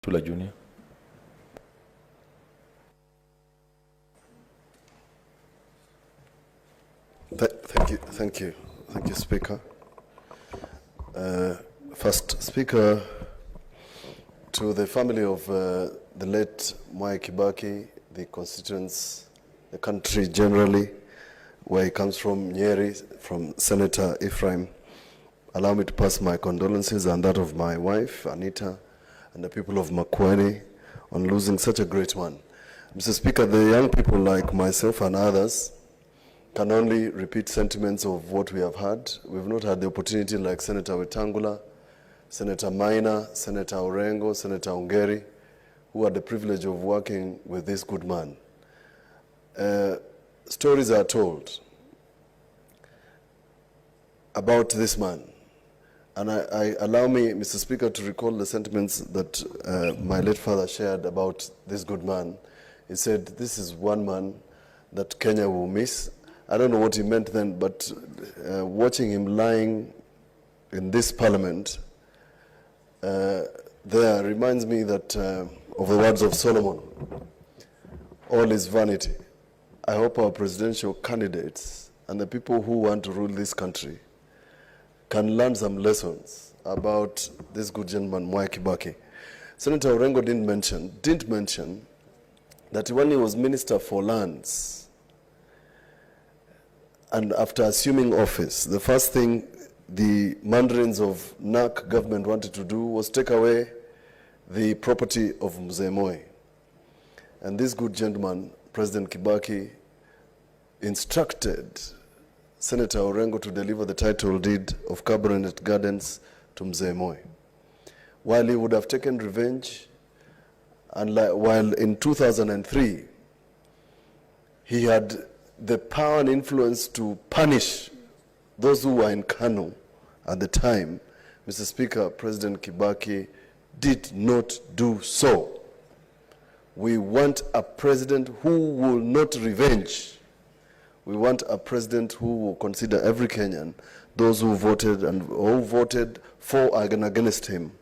Mutula Jnr. Thank you, Speaker. First, Speaker, to the family of the late Mwai Kibaki, the constituents, the country generally, where he comes from, Nyeri, from Senator Ephraim, allow me to pass my condolences and that of my wife, Anita, and the people of Makueni on losing such a great one. Mr. Speaker, the young people like myself and others can only repeat sentiments of what we have had. We've not had the opportunity like Senator Wetangula, Senator Maina, Senator Orengo, Senator Ongeri, who had the privilege of working with this good man. Stories are told about this man. And I allow me, Mr. Speaker, to recall the sentiments that my late father shared about this good man. He said, this is one man that Kenya will miss. I don't know what he meant then, but watching him lying in this parliament there reminds me that of the words of Solomon, all is vanity. I hope our presidential candidates and the people who want to rule this country can learn some lessons about this good gentleman, Mwai Kibaki. Senator Orengo didn't mention that when he was Minister for Lands, and after assuming office, the first thing the mandarins of NAC government wanted to do was take away the property of Mzee Moi. And this good gentleman, President Kibaki, instructed Senator Orengo to deliver the title deed of Cabinet Gardens to Mzee Moi. While he would have taken revenge, and while in 2003, he had the power and influence to punish those who were in Kano at the time, Mr. Speaker, President Kibaki did not do so. We want a president who will not revenge. We want a president who will consider every Kenyan, those who voted and who voted for and against him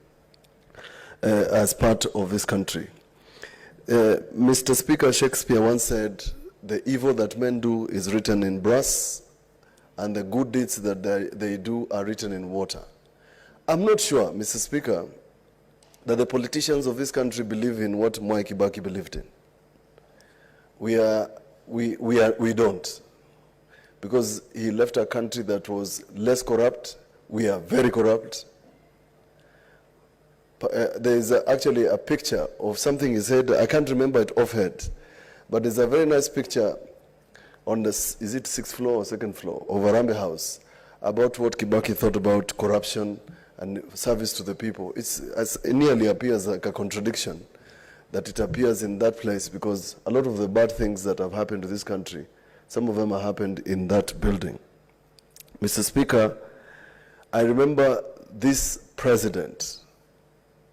as part of this country. Mr. Speaker, Shakespeare once said, the evil that men do is written in brass, and the good deeds that they do are written in water. I'm not sure, Mr. Speaker, that the politicians of this country believe in what Mwai Kibaki believed in. We don't. Because he left a country that was less corrupt. We are very corrupt. There is actually a picture of something he said. I can't remember it offhand. But there's a very nice picture on the, is it 6th floor or 2nd floor, of Arambe House, about what Kibaki thought about corruption and service to the people. It nearly appears like a contradiction that it appears in that place, because a lot of the bad things that have happened to this country, some of them have happened in that building. Mr. Speaker, I remember this president,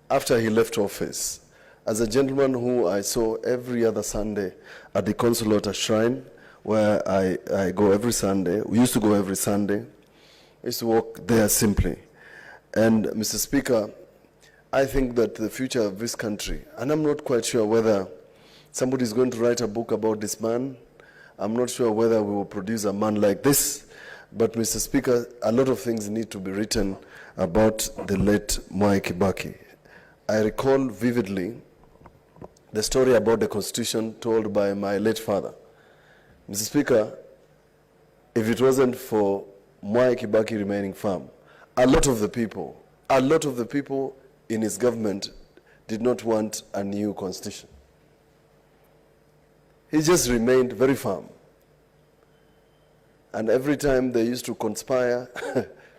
after he left office, as a gentleman who I saw every other Sunday at the Consolata Shrine, where I go every Sunday. We used to go every Sunday. I used to walk there simply. And Mr. Speaker, I think that the future of this country, and I'm not quite sure whether somebody is going to write a book about this man. I'm not sure whether we will produce a man like this. But Mr. Speaker, a lot of things need to be written about the late Mwai Kibaki. I recall vividly the story about the Constitution told by my late father. Mr. Speaker, if it wasn't for Mwai Kibaki remaining firm, a lot of the people in his government did not want a new constitution. He just remained very firm. And every time they used to conspire,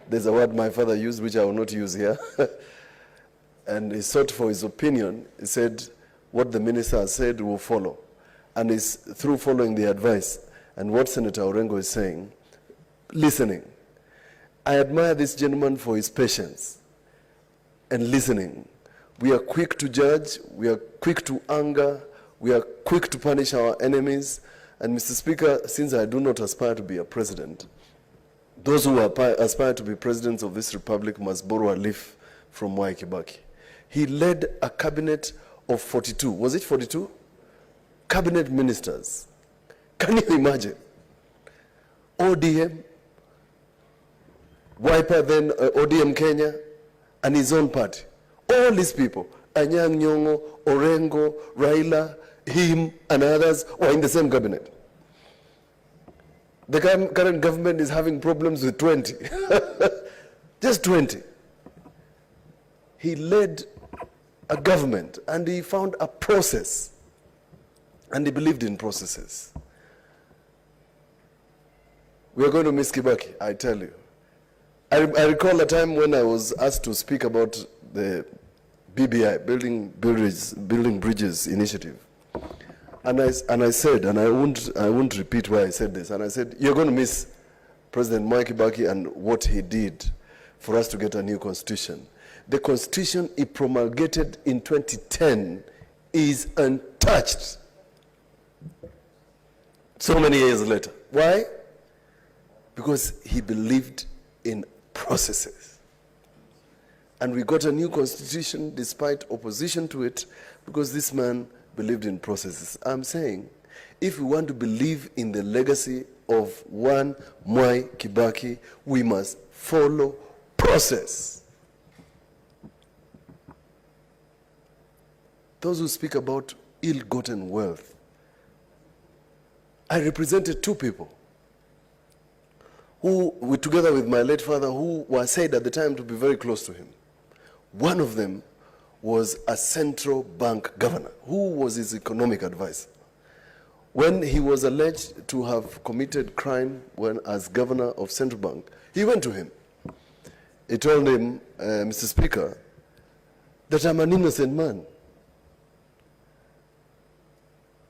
there's a word my father used which I will not use here, and he sought for his opinion. He said, what the minister has said will follow. And it's through following the advice and what Senator Orengo is saying, listening. I admire this gentleman for his patience and listening. We are quick to judge, we are quick to anger, we are quick to punish our enemies. And Mr. Speaker, since I do not aspire to be a president, those who aspire to be presidents of this republic must borrow a leaf from Mwai Kibaki. He led a cabinet of 42. Was it 42? Cabinet ministers. Can you imagine? ODM, Wiper then, ODM Kenya, and his own party. All these people, Anyang' Nyong'o, Orengo, Raila, him, and others were in the same cabinet. The current government is having problems with 20. Just 20. He led a government and he found a process and he believed in processes. We are going to miss Kibaki, I tell you. I recall a time when I was asked to speak about the BBI, Building Bridges Initiative. And I said, and I won't repeat why I said this, and I said, you're going to miss President Mwai Kibaki and what he did for us to get a new constitution. The constitution he promulgated in 2010 is untouched. So many years later. Why? Because he believed in processes. And we got a new constitution despite opposition to it because this man believed in processes. I'm saying, if we want to believe in the legacy of one Mwai Kibaki, we must follow process. Those who speak about ill-gotten wealth, I represented two people who, together with my late father, who were said at the time to be very close to him. One of them was a central bank governor, who was his economic advisor. When he was alleged to have committed crime when as governor of central bank, he went to him. He told him, Mr. Speaker, that I'm an innocent man.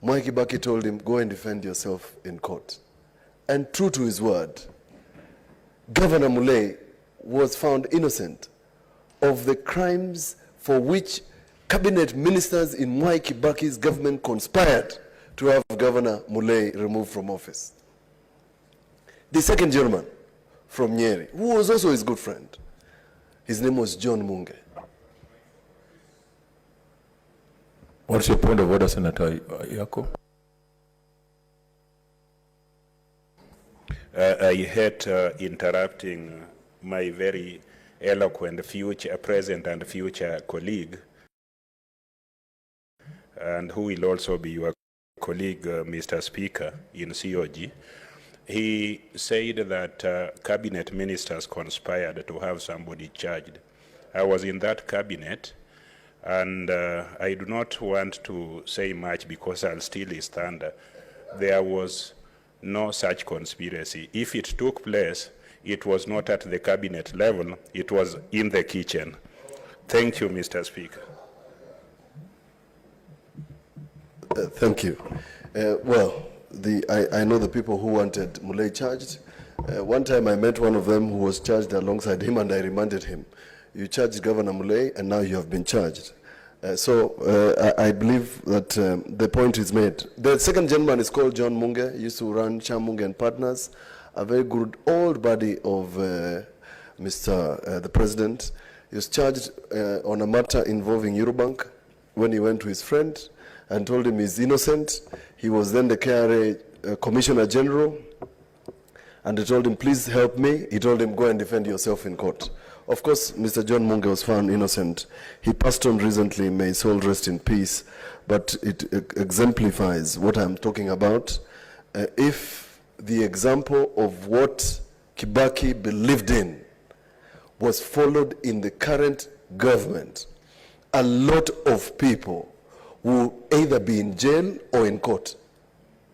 Mwai Kibaki told him, go and defend yourself in court. And true to his word, Governor Mulay was found innocent of the crimes for which cabinet ministers in Mwai Kibaki's government conspired to have Governor Mulay removed from office. The second gentleman from Nyeri, who was also his good friend, his name was John Munge. What's your point of order, Senator Yako? I hate interrupting my very eloquent future present and future colleague, and who will also be your colleague, Mr. Speaker, in COG. He said that cabinet ministers conspired to have somebody charged. I was in that cabinet, and I do not want to say much because I'll steal his thunder. There was no such conspiracy. If it took place, it was not at the cabinet level, it was in the kitchen. Thank you, Mr. Speaker. Thank you. Well, I know the people who wanted Mulay charged. One time I met one of them who was charged alongside him, and I reminded him, you charged Governor Mulay and now you have been charged. I believe that the point is made. The second gentleman is called John Munge. He used to run Cham Munge and Partners, a very good old buddy of the President. He was charged on a matter involving Eurobank when he went to his friend and told him he's innocent. He was then the KRA Commissioner General, and they told him, please help me. He told him, go and defend yourself in court. Of course, Mr. John Munge was found innocent. He passed on recently, may his soul rest in peace, but it exemplifies what I'm talking about. If the example of what Kibaki believed in was followed in the current government, a lot of people will either be in jail or in court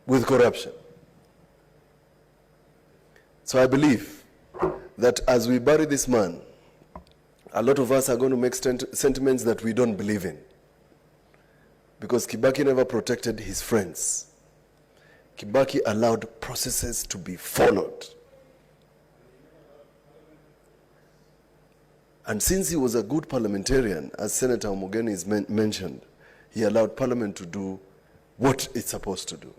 with corruption. So I believe that as we bury this man, a lot of us are going to make sentiments that we don't believe in. Because Kibaki never protected his friends. Kibaki allowed processes to be followed. And since he was a good parliamentarian, as Senator Omogeni is mentioned, he allowed Parliament to do what it's supposed to do.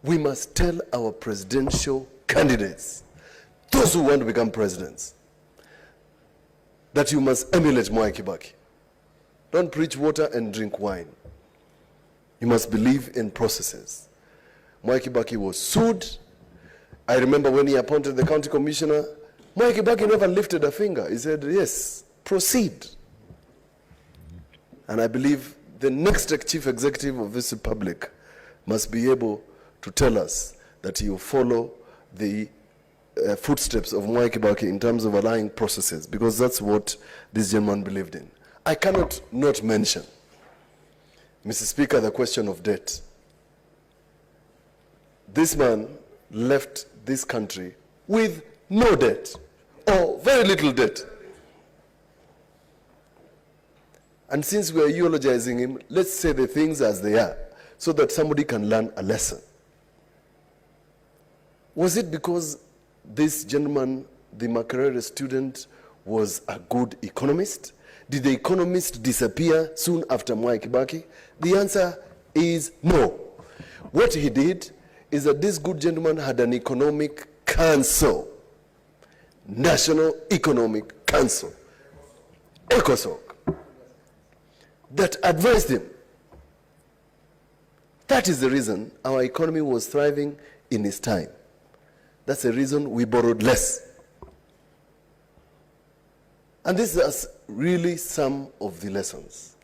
We must tell our presidential candidates, those who want to become presidents, that you must emulate Mwai Kibaki. Don't preach water and drink wine. You must believe in processes. Mwai Kibaki was sued. I remember when he appointed the county commissioner, Mwai Kibaki never lifted a finger. He said, yes, proceed. And I believe the next chief executive of this republic must be able to tell us that he will follow the footsteps of Mwai Kibaki in terms of allowing processes, because that's what this gentleman believed in. I cannot not mention, Mr. Speaker, the question of debt. This man left this country with no debt, or very little debt. And since we are eulogizing him, let's say the things as they are, so that somebody can learn a lesson. Was it because this gentleman, the Makerere student, was a good economist? Did the economist disappear soon after Mwai Kibaki? The answer is no. What he did is that this good gentleman had an economic council, National Economic Council, ECOSOC, that advised him. That is the reason our economy was thriving in his time. That's the reason we borrowed less. And this is really some of the lessons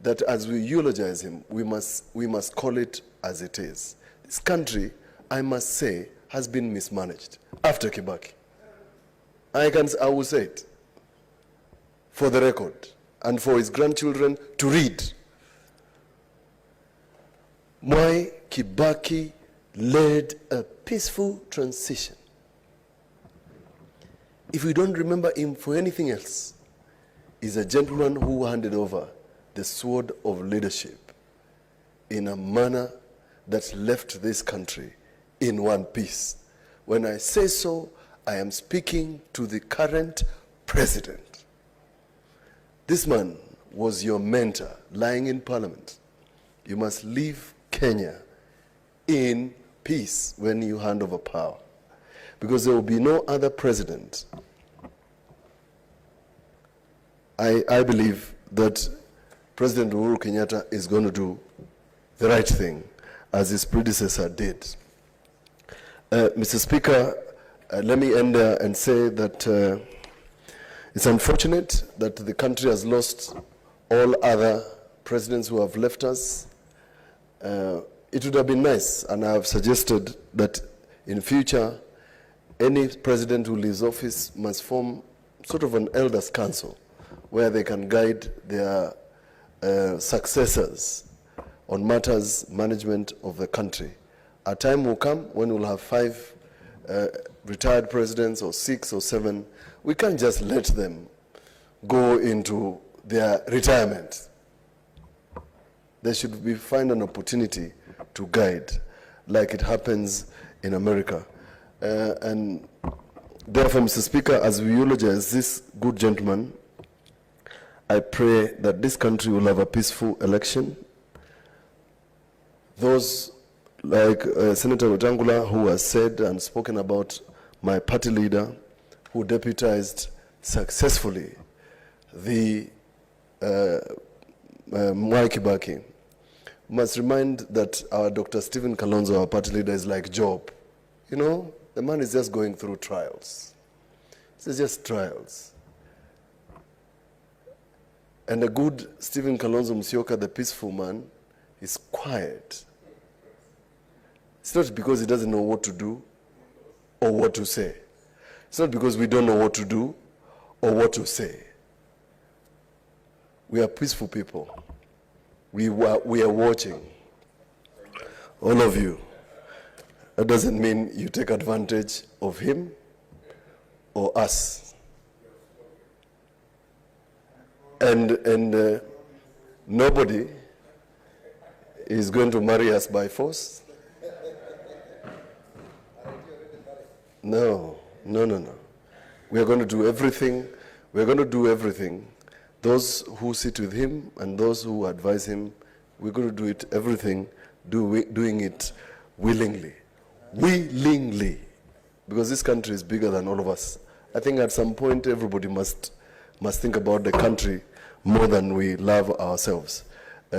that as we eulogize him, we must call it as it is. This country, I must say, has been mismanaged after Kibaki. I will say it for the record and for his grandchildren to read. Mwai Kibaki led a peaceful transition. If we don't remember him for anything else, he's a gentleman who handed over the sword of leadership in a manner that left this country in one piece. When I say so, I am speaking to the current president. This man was your mentor lying in parliament. You must leave Kenya in peace when you hand over power, because there will be no other president. I believe that President Uhuru Kenyatta is going to do the right thing, as his predecessor did. Mr. Speaker, let me end and say that it's unfortunate that the country has lost all other presidents who have left us. It would have been nice, and I have suggested that in future, any president who leaves office must form sort of an elders' council where they can guide their successors on matters management of the country. A time will come when we'll have 5 retired presidents, or 6 or 7. We can't just let them go into their retirement. They should find an opportunity to guide, like it happens in America. And therefore, Mr. Speaker, as we eulogize this good gentleman, I pray that this country will have a peaceful election. Those like Senator Wetangula, who has said and spoken about my party leader, who deputized successfully the Mwai Kibaki, must remind that our Dr. Stephen Kilonzo, our party leader, is like Job. You know, the man is just going through trials. It's just trials. And a good Stephen Kalonzo Musyoka, the peaceful man, is quiet. It's not because he doesn't know what to do or what to say. It's not because we don't know what to do or what to say. We are peaceful people. We are watching. All of you. That doesn't mean you take advantage of him or us. And nobody is going to marry us by force. No. We are going to do everything. We are going to do everything. Those who sit with him and those who advise him, we're going to do it, everything, doing it willingly. Willingly. Because this country is bigger than all of us. I think at some point everybody must think about the country more than we love ourselves.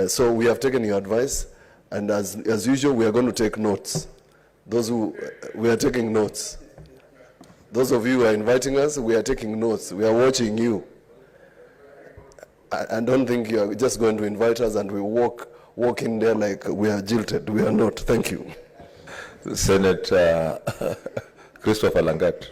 So we have taken your advice, and as usual, we are going to take notes. We are taking notes. Those of you who are inviting us, we are taking notes. We are watching you. I don't think you are just going to invite us and we walk in there like we are jilted. We are not. Thank you. Senator Christopher Langat.